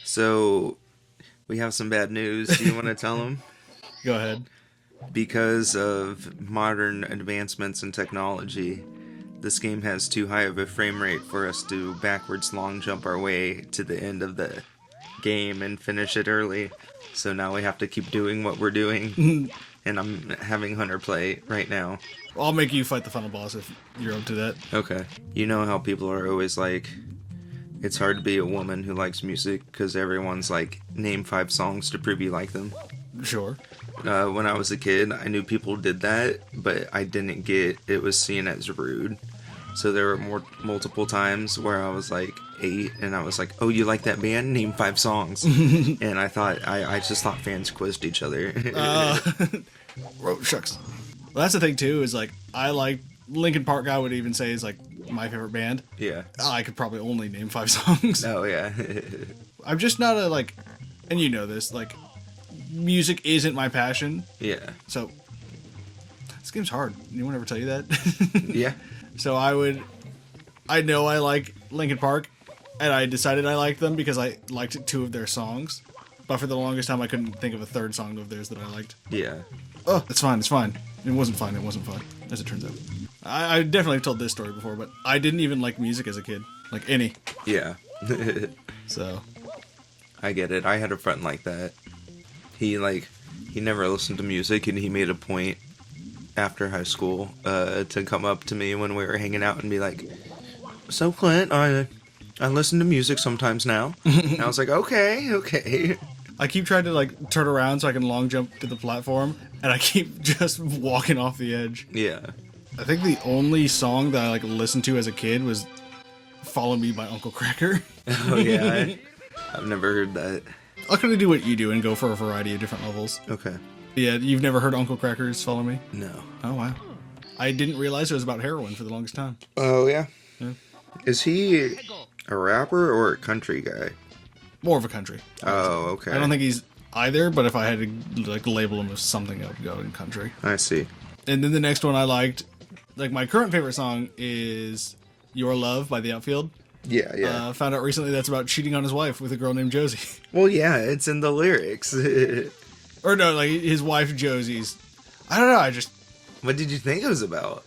So, we have some bad news. Do you want to tell them? Go ahead. Because of modern advancements in technology, this game has too high of a frame rate for us to backwards long jump our way to the end of the game and finish it early. So now we have to keep doing what we're doing. And I'm having Hunter play right now. I'll make you fight the final boss if you're up to that. Okay. You know how people are always like, it's hard to be a woman who likes music because everyone's like, name 5 songs to prove you like them. Sure. When I was a kid, I knew people did that, but I didn't get it was seen as rude. So there were multiple times where I was like 8 and I was like, oh, you like that band? Name 5 songs. And I just thought fans quizzed each other. Oh, shucks. Well, that's the thing too, is like, I like Linkin Park, I would even say is like my favorite band. Yeah. I could probably only name 5 songs. Oh, yeah. I'm just not a like, and you know this, like, music isn't my passion. Yeah. So, this game's hard. Anyone ever tell you that? Yeah. So I know I like Linkin Park, and I decided I liked them because I liked 2 of their songs. But for the longest time, I couldn't think of a 3rd song of theirs that I liked. Yeah. Oh, it's fine, it's fine. It wasn't fine, as it turns out. I definitely have told this story before, but I didn't even like music as a kid. Like, any. Yeah. So. I get it. I had a friend like that. He never listened to music, and he made a point after high school to come up to me when we were hanging out and be like, so Clint, I listen to music sometimes now. And I was like, okay. I keep trying to like turn around so I can long jump to the platform, and I keep just walking off the edge. Yeah. I think the only song that I like listened to as a kid was "Follow Me" by Uncle Kracker. Oh yeah, I've never heard that. I'll kind of do what you do and go for a variety of different levels. Okay. Yeah, you've never heard Uncle Kracker's "Follow Me"? No. Oh wow. I didn't realize it was about heroin for the longest time. Oh yeah. Yeah. Is he a rapper or a country guy? More of a country. Oh, okay. I don't think he's either, but if I had to like label him as something, I would go in country. I see. And then the next one I liked, like my current favorite song is "Your Love" by The Outfield. Yeah. Found out recently that's about cheating on his wife with a girl named Josie. Well, yeah, it's in the lyrics. Or no, like his wife Josie's. I don't know. I just. What did you think it was about?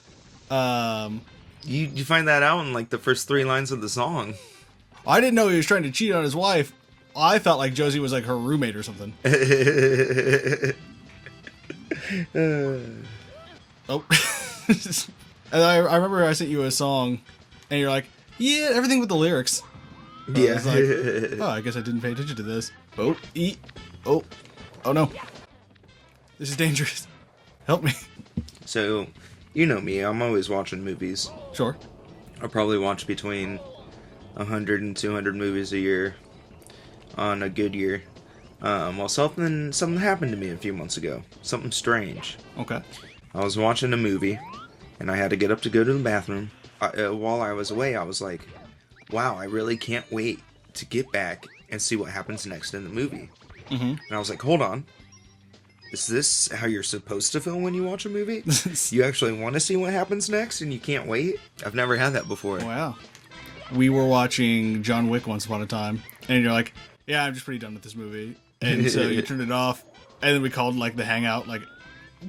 You find that out in like the first 3 lines of the song. I didn't know he was trying to cheat on his wife. I thought like Josie was like her roommate or something. Oh. And I remember I sent you a song, and you're like, yeah, everything with the lyrics. Yeah. I was like, oh, I guess I didn't pay attention to this. Oh, eat. Oh no. This is dangerous. Help me. So, you know me, I'm always watching movies. Sure. I'll probably watch between 100 and 200 movies a year on a good year. Well, something happened to me a few months ago. Something strange. Okay. I was watching a movie, and I had to get up to go to the bathroom. While I was away, I was like, wow, I really can't wait to get back and see what happens next in the movie. Mm-hmm. And I was like, hold on. Is this how you're supposed to feel when you watch a movie? You actually want to see what happens next, and you can't wait? I've never had that before. Wow. We were watching John Wick once upon a time, and you're like, yeah, I'm just pretty done with this movie. And so you turned it off, and then we called like the hangout like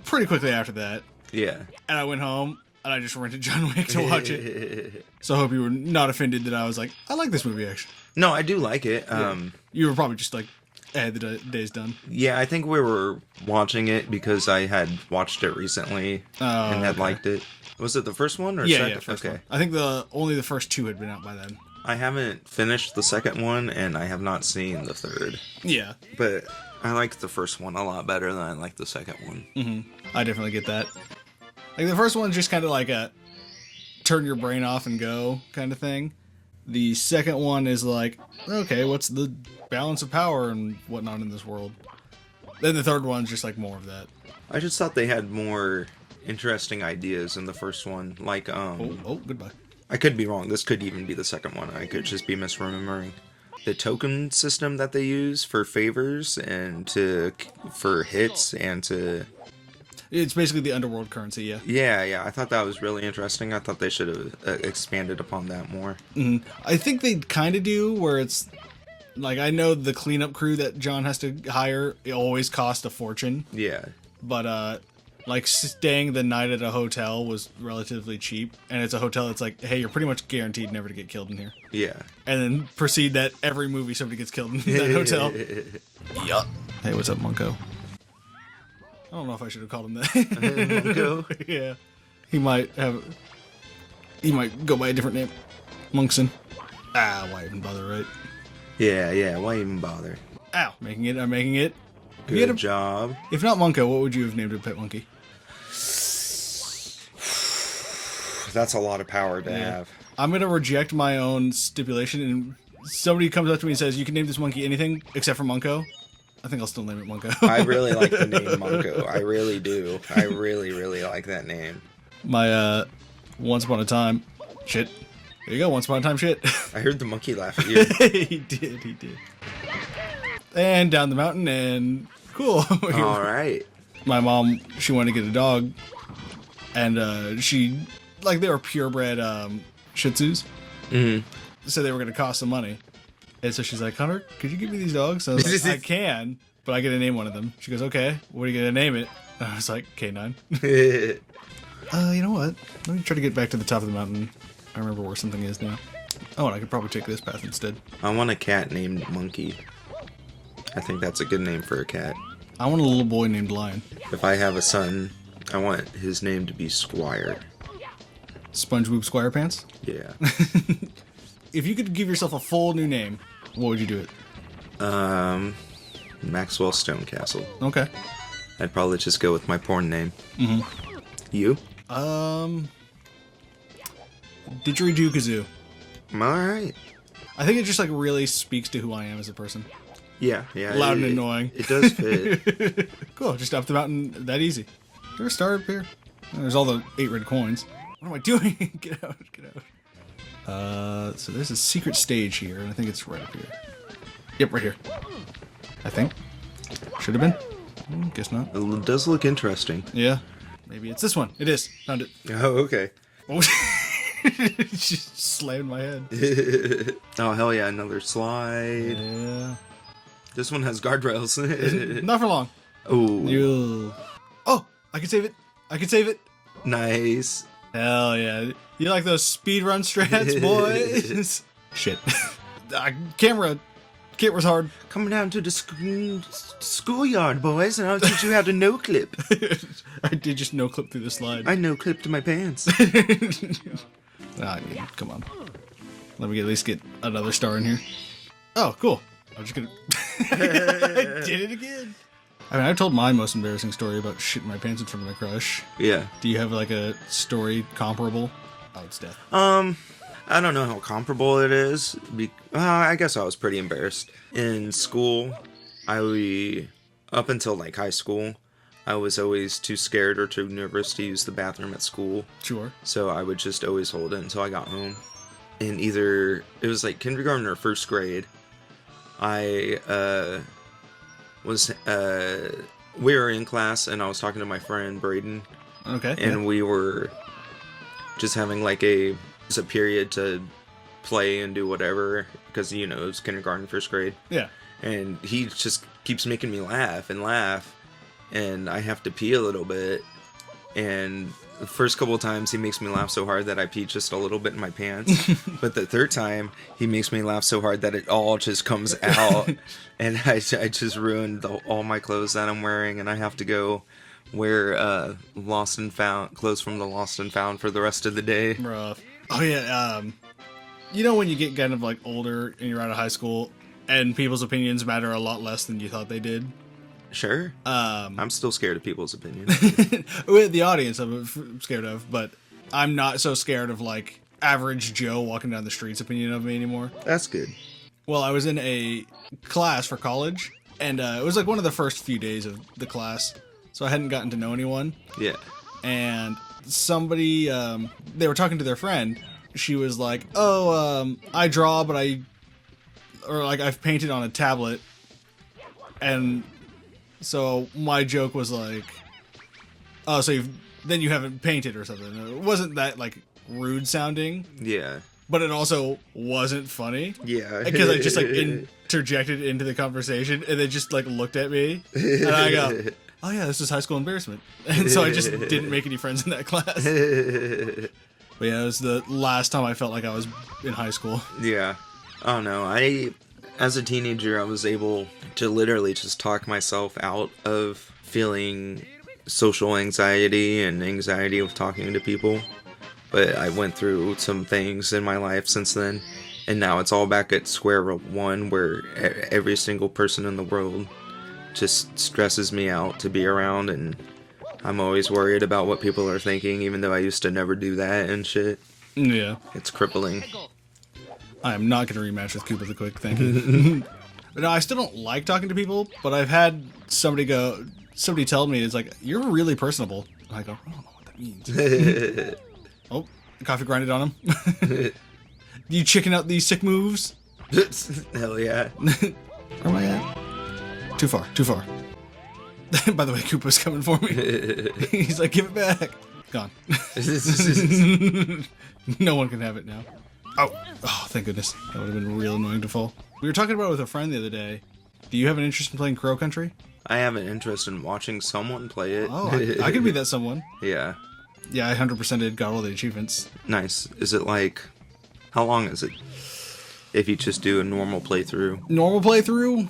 pretty quickly after that. Yeah. And I went home, and I just rented John Wick to watch it. So I hope you were not offended that I was like, I like this movie, actually. No, I do like it. Yeah. You were probably just like, the day's done. Yeah, I think we were watching it because I had watched it recently and had liked it. Was it the first one or second? Yeah, first okay. one. I think only the first 2 had been out by then. I haven't finished the second one, and I have not seen the third. Yeah. But I like the first one a lot better than I like the second one. Mm-hmm. I definitely get that. Like, the first one's just kind of like a turn your brain off and go kind of thing. The second one is like, okay, what's the balance of power and whatnot in this world? Then the third one's just like more of that. I just thought they had more interesting ideas in the first one. Like, Oh, goodbye. I could be wrong. This could even be the second one. I could just be misremembering. The token system that they use for favors and for hits and to... It's basically the underworld currency, yeah. Yeah. I thought that was really interesting. I thought they should have expanded upon that more. I think they kind of do, where it's like, I know the cleanup crew that John has to hire, it always cost a fortune. Yeah. But like staying the night at a hotel was relatively cheap, and it's a hotel that's like, hey, you're pretty much guaranteed never to get killed in here. Yeah. And then proceed that every movie somebody gets killed in that hotel. Yup. Hey, what's up, Munko? I don't know if I should have called him that. Munko? Yeah. He might go by a different name. Monkson. Why even bother, right? Yeah. Why even bother? Ow. I'm making it. Good job. If not Munko, what would you have named a pet monkey? That's a lot of power to have. I'm going to reject my own stipulation, and somebody comes up to me and says, you can name this monkey anything except for Munko. I think I'll still name it Munko. I really like the name Munko. I really do. I really, really like that name. My, Once Upon a Time... Shit. There you go, Once Upon a Time shit. I heard the monkey laugh at you. He did. And down the mountain, and cool. All right. My mom, she wanted to get a dog, and she, like, they were purebred Shih Tzus. Mm-hmm. So they were going to cost some money. And so she's like, Connor, could you give me these dogs? I was like, I can, but I got to name one of them. She goes, okay, what are you going to name it? And I was like, K9. You know what? Let me try to get back to the top of the mountain. I remember where something is now. Oh, and I could probably take this path instead. I want a cat named Monkey. I think that's a good name for a cat. I want a little boy named Lion. If I have a son, I want his name to be Squire. SpongeBob SquirePants? Yeah. If you could give yourself a full new name, what would you do it? Maxwell Stonecastle. Okay. I'd probably just go with my porn name. Mm-hmm. You? Didgeridoo-kazoo. Alright. I think it just, like, really speaks to who I am as a person. Yeah. Loud and annoying. It does fit. Cool, just up the mountain that easy. There a star up here? There's all the 8 red coins. What am I doing? Get out. So there's a secret stage here, and I think it's right up here. Yep, right here. I think. Should have been. Guess not. It does look interesting. Yeah. Maybe it's this one. It is. Found it. Oh, okay. Just slammed my head. Oh, hell yeah, another slide. Yeah. This one has guardrails. Not for long. Oh. Oh, I can save it. Nice. Hell yeah. You like those speedrun strats, boys? Shit. Camera's hard. Coming down to the schoolyard, boys, and I'll teach you how to no-clip. I did just no-clip through the slide. I no-clipped my pants. Come on. Let me at least get another star in here. Oh, cool. I'm just gonna... I did it again. I mean, I told my most embarrassing story about shitting my pants in front of my crush. Yeah. Do you have, like, a story comparable? Oh, it's death. I don't know how comparable it is. I guess I was pretty embarrassed. In school, up until, like, high school, I was always too scared or too nervous to use the bathroom at school. Sure. So I would just always hold it until I got home. And either, it was like kindergarten or first grade, we were in class and I was talking to my friend Braden. Okay. And we were just having like a period to play and do whatever because, you know, it was kindergarten, first grade. Yeah. And he just keeps making me laugh and laugh. And I have to pee a little bit. And the first couple of times he makes me laugh so hard that I pee just a little bit in my pants. But the third time he makes me laugh so hard that it all just comes out. And I just ruined all my clothes that I'm wearing. And I have to go wear Lost and Found clothes from the Lost and Found for the rest of the day. Rough. Oh yeah. You know when you get kind of like older and you're out of high school and people's opinions matter a lot less than you thought they did? Sure. I'm still scared of people's opinions. The audience I'm scared of, but I'm not so scared of like average Joe walking down the street's opinion of me anymore. That's good. Well, I was in a class for college, and it was like one of the first few days of the class, so I hadn't gotten to know anyone. Yeah. And somebody, they were talking to their friend. She was like, "Oh, I draw, but I've painted on a tablet," and so my joke was like, Oh, so then you haven't painted or something. It wasn't that like rude sounding, Yeah. but it also wasn't funny. Yeah. Because I just like interjected into the conversation and they just like looked at me and I go, oh yeah, this is high school embarrassment. And so I just didn't make any friends in that class. But yeah, it was the last time I felt like I was in high school. Yeah. Oh no, as a teenager, I was able to literally just talk myself out of feeling social anxiety and anxiety of talking to people. But I went through some things in my life since then, and now it's all back at square one, where every single person in the world just stresses me out to be around, and I'm always worried about what people are thinking, even though I used to never do that and shit. Yeah. It's crippling. I am not going to rematch with Koopa the Quick, thank you. But no, I still don't like talking to people, but I've had somebody tell me, it's like, you're really personable. And I go, I don't know what that means. Oh, coffee grinded on him. You chicken out these sick moves? Hell yeah. Where am I at? Too far. By the way, Koopa's coming for me. He's like, give it back. Gone. No one can have it now. Oh, thank goodness. That would have been real annoying to fall. We were talking about it with a friend the other day. Do you have an interest in playing Crow Country? I have an interest in watching someone play it. Oh, I could be that someone. Yeah. Yeah, I 100% got all the achievements. Nice. Is it like... How long is it? If you just do a normal playthrough. Normal playthrough?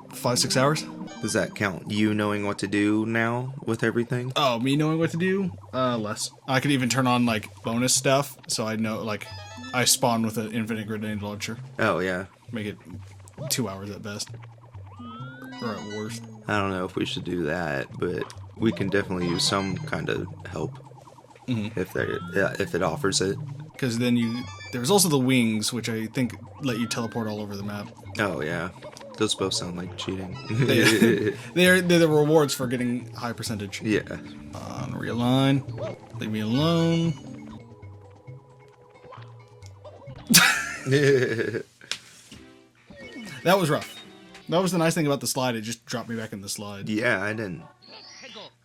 5-6 hours. Does that count you knowing what to do now with everything? Oh, me knowing what to do? Less. I could even turn on, like, bonus stuff, so I know, like, I spawn with an infinite grenade launcher. Oh, yeah. Make it 2 hours at best. Or at worst. I don't know if we should do that, but we can definitely use some kind of help. If it offers it. Because then there's also the wings, which I think let you teleport all over the map. Oh, yeah. Those both sound like cheating. They're the rewards for getting high percentage. Yeah. Realign. Leave me alone. That was rough. That was the nice thing about the slide. It just dropped me back in the slide. Yeah, I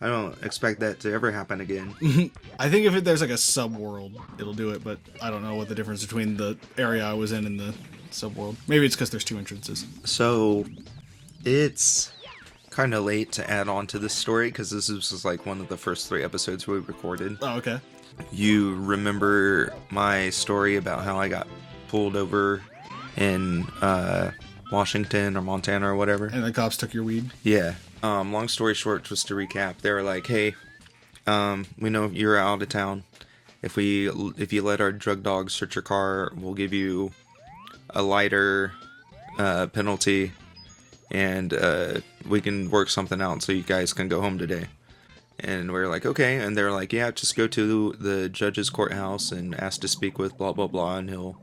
don't expect that to ever happen again. I think if there's like a sub-world, it'll do it, but I don't know what the difference between the area I was in and the sub-world. Maybe it's because there's 2 entrances. So, it's kind of late to add on to this story, because this was like one of the first 3 episodes we recorded. Oh, okay. You remember my story about how I got pulled over in Washington or Montana or whatever? And the cops took your weed? Yeah. Long story short, just to recap, they were like, hey, we know you're out of town. If you let our drug dogs search your car, we'll give you a lighter penalty, and we can work something out so you guys can go home today. And we're like, okay. And they're like, yeah, just go to the judge's courthouse and ask to speak with blah, blah, blah, and he'll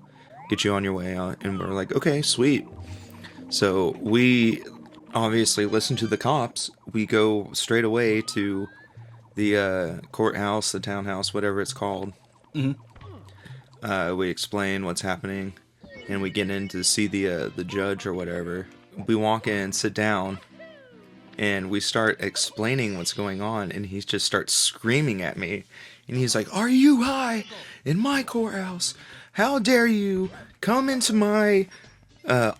get you on your way out. And we're like, okay, sweet. So we obviously listen to the cops. We go straight away to the courthouse, the townhouse, whatever it's called. We explain what's happening, and we get in to see the judge or whatever. We walk in, sit down, and we start explaining what's going on, and he just starts screaming at me. And he's like, are you high in my courthouse? How dare you come into my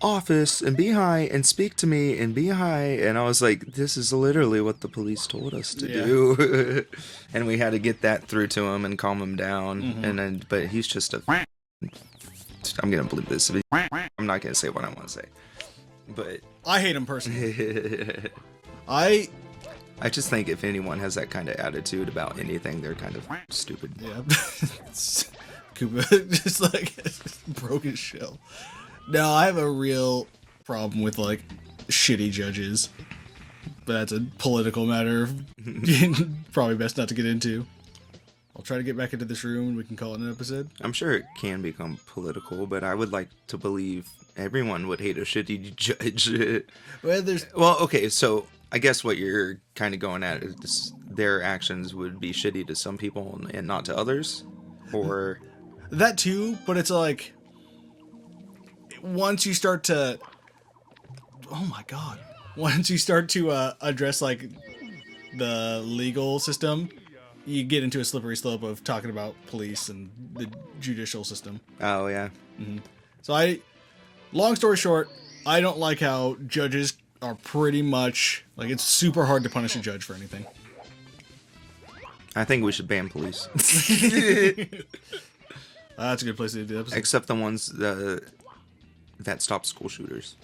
office and be high and speak to me and be high? And I was like, this is literally what the police told us to do. And we had to get that through to him and calm him down. And then, but he's just I'm gonna believe this. I'm not gonna say what I want to say, but I hate him personally. I just think if anyone has that kind of attitude about anything, they're kind of stupid. Yeah. Koopa just like broke his shell. No, I have a real problem with like shitty judges, but that's a political matter. Probably best not to get into. I'll try to get back into this room and we can call it an episode. I'm sure it can become political, but I would like to believe everyone would hate a shitty judge. Well, okay, so I guess what you're kind of going at is their actions would be shitty to some people and not to others, or that too. But it's like once you start to, once you start to address like the legal system, you get into a slippery slope of talking about police and the judicial system. Oh yeah. So long story short, I don't like how judges are pretty much like it's super hard to punish a judge for anything. I think we should ban police. That's a good place to do the episode. Except the ones that stop school shooters.